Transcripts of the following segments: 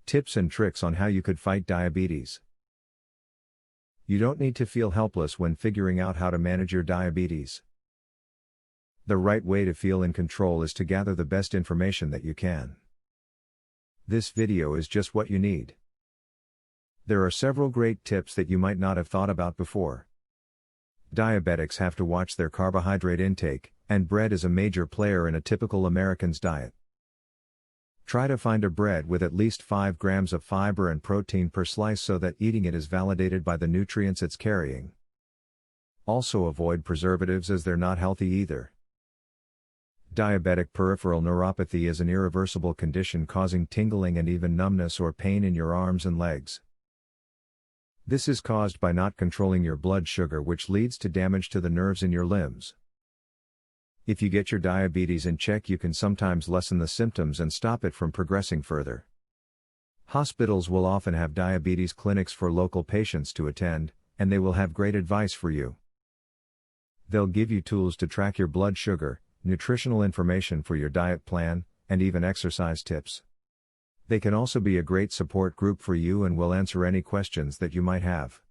Tips and tricks on how you could fight diabetes. You don't need to feel helpless when figuring out how to manage your diabetes. The right way to feel in control is to gather the best information that you can. This video is just what you need. There are several great tips that you might not have thought about before. Diabetics have to watch their carbohydrate intake, and bread is a major player in a typical American's diet. Try to find a bread with at least 5 grams of fiber and protein per slice so that eating it is validated by the nutrients it's carrying. Also avoid preservatives as they're not healthy either. Diabetic peripheral neuropathy is an irreversible condition causing tingling and even numbness or pain in your arms and legs. This is caused by not controlling your blood sugar, which leads to damage to the nerves in your limbs. If you get your diabetes in check, you can sometimes lessen the symptoms and stop it from progressing further. Hospitals will often have diabetes clinics for local patients to attend, and they will have great advice for you. They'll give you tools to track your blood sugar, nutritional information for your diet plan, and even exercise tips. They can also be a great support group for you and will answer any questions that you might have.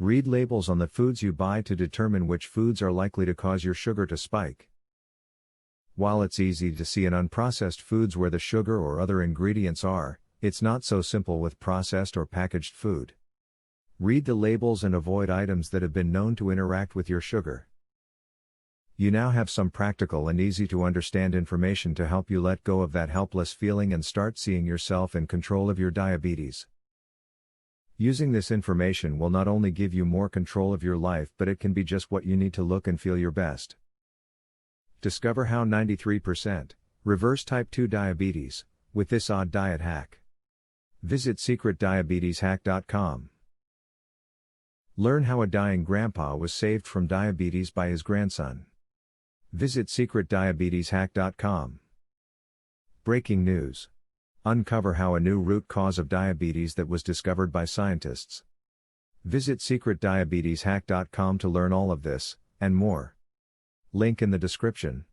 Read labels on the foods you buy to determine which foods are likely to cause your sugar to spike. While it's easy to see in unprocessed foods where the sugar or other ingredients are, it's not so simple with processed or packaged food. Read the labels and avoid items that have been known to interact with your sugar. You now have some practical and easy to understand information to help you let go of that helpless feeling and start seeing yourself in control of your diabetes. Using this information will not only give you more control of your life, but it can be just what you need to look and feel your best. Discover how 93% reverse type 2 diabetes with this odd diet hack. Visit secretdiabeteshack.com. Learn how a dying grandpa was saved from diabetes by his grandson. Visit secretdiabeteshack.com. Breaking news. Uncover how a new root cause of diabetes that was discovered by scientists. Visit secretdiabeteshack.com to learn all of this, and more. Link in the description.